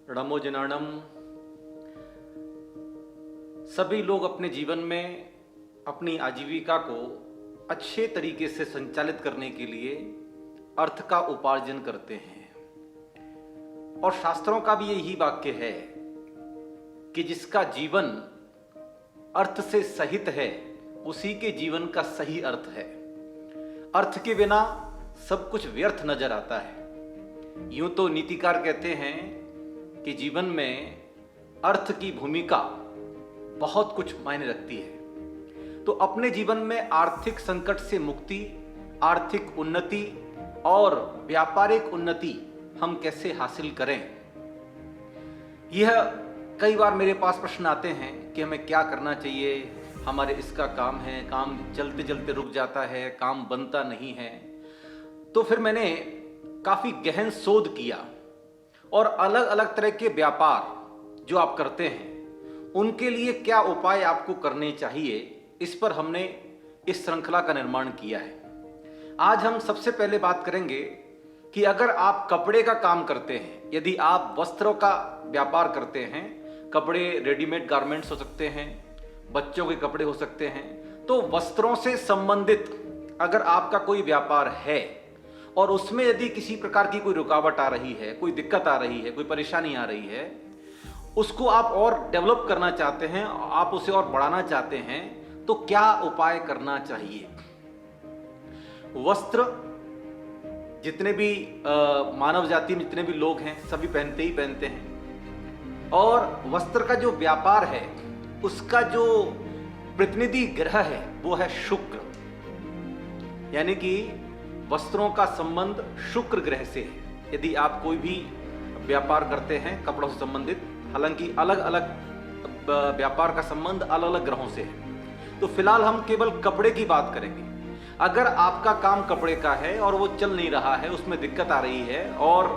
णमोजनाणम। सभी लोग अपने जीवन में अपनी आजीविका को अच्छे तरीके से संचालित करने के लिए अर्थ का उपार्जन करते हैं और शास्त्रों का भी यही वाक्य है कि जिसका जीवन अर्थ से सहित है उसी के जीवन का सही अर्थ है। अर्थ के बिना सब कुछ व्यर्थ नजर आता है। यूं तो नीतिकार कहते हैं कि जीवन में अर्थ की भूमिका बहुत कुछ मायने रखती है। तो अपने जीवन में आर्थिक संकट से मुक्ति, आर्थिक उन्नति और व्यापारिक उन्नति हम कैसे हासिल करें, यह कई बार मेरे पास प्रश्न आते हैं कि हमें क्या करना चाहिए। हमारे इसका काम है, काम चलते चलते रुक जाता है, काम बनता नहीं है। तो फिर मैंने काफी गहन शोध किया और अलग अलग तरह के व्यापार जो आप करते हैं उनके लिए क्या उपाय आपको करने चाहिए, इस पर हमने इस श्रृंखला का निर्माण किया है। आज हम सबसे पहले बात करेंगे कि अगर आप कपड़े का काम करते हैं, यदि आप वस्त्रों का व्यापार करते हैं, कपड़े रेडीमेड गारमेंट्स हो सकते हैं, बच्चों के कपड़े हो सकते हैं, तो वस्त्रों से संबंधित अगर आपका कोई व्यापार है और उसमें यदि किसी प्रकार की कोई रुकावट आ रही है, कोई दिक्कत आ रही है, कोई परेशानी आ रही है, उसको आप और डेवलप करना चाहते हैं, आप उसे और बढ़ाना चाहते हैं, तो क्या उपाय करना चाहिए। वस्त्र जितने भी मानव जाति में जितने भी लोग हैं सभी पहनते ही पहनते हैं, और वस्त्र का जो व्यापार है उसका जो प्रतिनिधि ग्रह है वो है शुक्र। यानी कि वस्त्रों का संबंध शुक्र ग्रह से है। यदि आप कोई भी व्यापार करते हैं कपड़ों से संबंधित, हालांकि अलग अलग व्यापार का संबंध अलग अलग ग्रहों से है, तो फिलहाल हम केवल कपड़े की बात करेंगे। अगर आपका काम कपड़े का है और वो चल नहीं रहा है, उसमें दिक्कत आ रही है और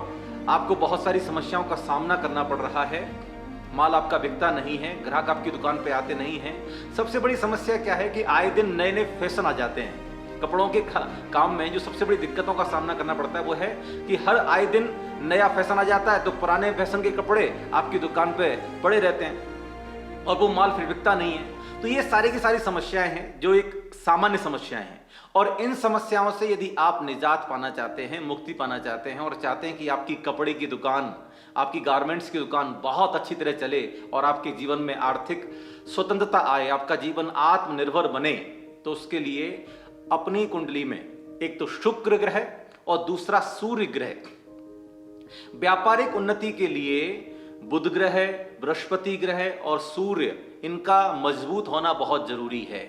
आपको बहुत सारी समस्याओं का सामना करना पड़ रहा है, माल आपका बिकता नहीं है, ग्राहक आपकी दुकान पे आते नहीं हैं, सबसे बड़ी समस्या क्या है कि आए दिन नए नए फैशन आ जाते हैं। कपड़ों के काम में जो सबसे बड़ी दिक्कतों का सामना करना पड़ता है वो है कि हर आए दिन नया फैशन आ जाता है, तो पुराने फैशन के कपड़े आपकी दुकान पे पड़े रहते हैं और वो माल फिर बिकता नहीं है। तो ये सारी की सारी समस्याएं हैं जो एक सामान्य समस्याएं हैं, और इन समस्याओं से यदि आप निजात पाना चाहते हैं, मुक्ति पाना चाहते हैं और चाहते हैं कि आपकी कपड़े की दुकान, आपकी गारमेंट्स की दुकान बहुत अच्छी तरह चले और आपके जीवन में आर्थिक स्वतंत्रता आए, आपका जीवन आत्मनिर्भर बने, तो उसके लिए अपनी कुंडली में एक तो शुक्र ग्रह और दूसरा सूर्य ग्रह, व्यापारिक उन्नति के लिए बुध ग्रह, बृहस्पति ग्रह और सूर्य, इनका मजबूत होना बहुत जरूरी है।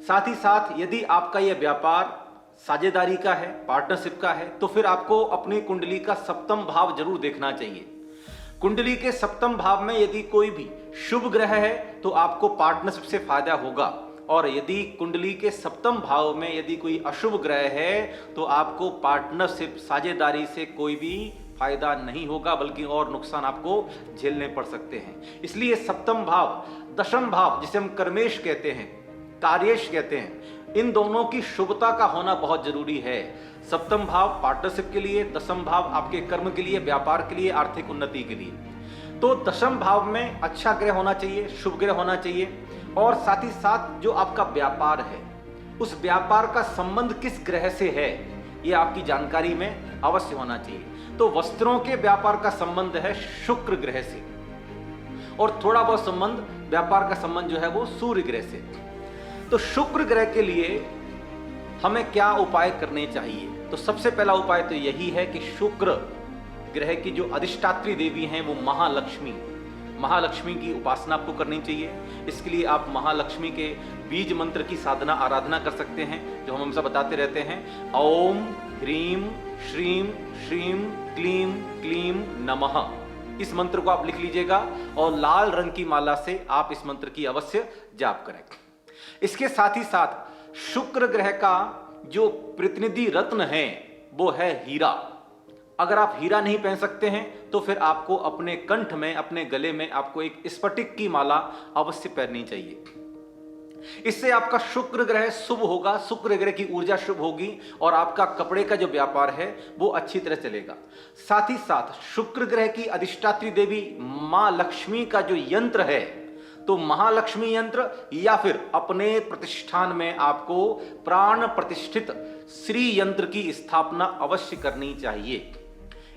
साथ ही साथ यदि आपका यह व्यापार साझेदारी का है, पार्टनरशिप का है, तो फिर आपको अपनी कुंडली का सप्तम भाव जरूर देखना चाहिए। कुंडली के सप्तम भाव में यदि कोई भी शुभ ग्रह है तो आपको पार्टनरशिप से फायदा होगा, और यदि कुंडली के सप्तम भाव में यदि कोई अशुभ ग्रह है तो आपको पार्टनरशिप, साझेदारी से कोई भी फायदा नहीं होगा, बल्कि और नुकसान आपको झेलने पड़ सकते हैं। इसलिए सप्तम भाव, दशम भाव जिसे हम कर्मेश कहते हैं, कार्येश कहते हैं, इन दोनों की शुभता का होना बहुत जरूरी है। सप्तम भाव पार्टनरशिप के लिए, दशम भाव आपके कर्म के लिए, व्यापार के लिए, आर्थिक उन्नति के लिए। तो दशम भाव में अच्छा ग्रह होना चाहिए, शुभ ग्रह होना चाहिए, और साथ ही साथ जो आपका व्यापार है उस व्यापार का संबंध किस ग्रह से है ये आपकी जानकारी में अवश्य होना चाहिए। तो वस्त्रों के व्यापार का संबंध है शुक्र ग्रह से, और थोड़ा बहुत संबंध व्यापार का संबंध जो है वो सूर्य ग्रह से। तो शुक्र ग्रह के लिए हमें क्या उपाय करने चाहिए, तो सबसे पहला उपाय तो यही है कि शुक्र ग्रह की जो अधिष्ठात्री देवी हैं वो महालक्ष्मी की उपासना आपको करनी चाहिए। इसके लिए आप महालक्ष्मी के बीज मंत्र की साधना आराधना कर सकते हैं, जो हम हमेशा बताते रहते हैं, ओम ह्रीम श्रीम श्रीम क्लीम क्लीम नमः। इस मंत्र को आप लिख लीजिएगा और लाल रंग की माला से आप इस मंत्र की अवश्य जाप करें। इसके साथ ही साथ शुक्र ग्रह का जो प्रतिनिधि रत्न है वो है हीरा। अगर आप हीरा नहीं पहन सकते हैं तो फिर आपको अपने कंठ में, अपने गले में आपको एक स्फटिक की माला अवश्य पहननी चाहिए। इससे आपका शुक्र ग्रह शुभ होगा, शुक्र ग्रह की ऊर्जा शुभ होगी और आपका कपड़े का जो व्यापार है वो अच्छी तरह चलेगा। साथ ही साथ शुक्र ग्रह की अधिष्ठात्री देवी मां लक्ष्मी का जो यंत्र है, तो महालक्ष्मी यंत्र या फिर अपने प्रतिष्ठान में आपको प्राण प्रतिष्ठित श्री यंत्र की स्थापना अवश्य करनी चाहिए।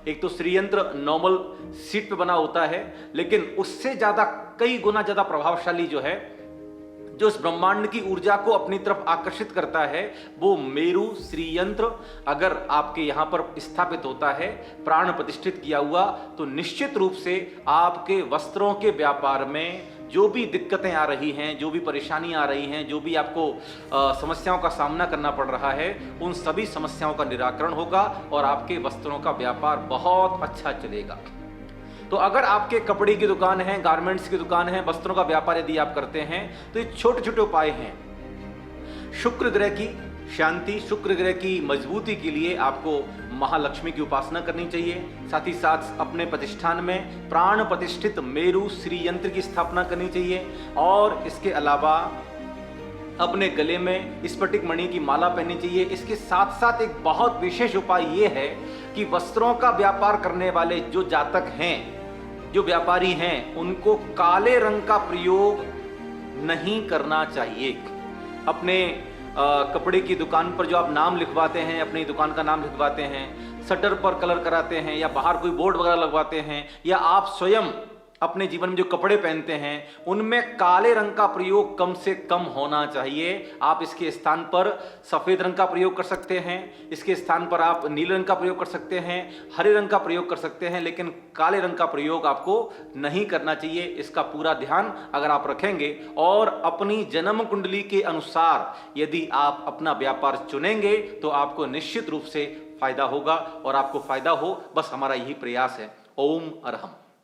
एक तो श्री यंत्र नॉर्मल सीट पे बना होता है, लेकिन उससे ज्यादा कई गुना ज्यादा प्रभावशाली जो है, जो इस ब्रह्मांड की ऊर्जा को अपनी तरफ आकर्षित करता है, वो मेरु श्री यंत्र अगर आपके यहां पर स्थापित होता है, प्राण प्रतिष्ठित किया हुआ, तो निश्चित रूप से आपके वस्त्रों के व्यापार में जो भी दिक्कतें आ रही हैं, जो भी परेशानी आ रही हैं, जो भी आपको समस्याओं का सामना करना पड़ रहा है, उन सभी समस्याओं का निराकरण होगा और आपके वस्त्रों का व्यापार बहुत अच्छा चलेगा। तो अगर आपके कपड़े की दुकान है, गारमेंट्स की दुकान है, वस्त्रों का व्यापार यदि आप करते हैं, तो ये छोटे छोटे उपाय हैं। शुक्र ग्रह की शांति, शुक्र ग्रह की मजबूती के लिए आपको महालक्ष्मी की उपासना करनी चाहिए। साथ ही साथ अपने प्रतिष्ठान में प्राण प्रतिष्ठित मेरु श्री यंत्र की स्थापना करनी चाहिए और इसके अलावा अपने गले में स्फटिक मणि की माला पहननी चाहिए। इसके साथ साथ एक बहुत विशेष उपाय ये है कि वस्त्रों का व्यापार करने वाले जो जातक हैं, जो व्यापारी हैं, उनको काले रंग का प्रयोग नहीं करना चाहिए। अपने कपड़े की दुकान पर जो आप नाम लिखवाते हैं, अपनी दुकान का नाम लिखवाते हैं, शटर पर कलर कराते हैं या बाहर कोई बोर्ड वगैरह लगवाते हैं, या आप स्वयं अपने जीवन में जो कपड़े पहनते हैं उनमें काले रंग का प्रयोग कम से कम होना चाहिए। आप इसके स्थान पर सफेद रंग का प्रयोग कर सकते हैं, इसके स्थान पर आप नीले रंग का प्रयोग कर सकते हैं, हरे रंग का प्रयोग कर सकते हैं, लेकिन काले रंग का प्रयोग आपको नहीं करना चाहिए। इसका पूरा ध्यान अगर आप रखेंगे और अपनी जन्म कुंडली के अनुसार यदि आप अपना व्यापार चुनेंगे तो आपको निश्चित रूप से फायदा होगा और आपको फायदा हो, बस हमारा यही प्रयास है। ओम अरहम।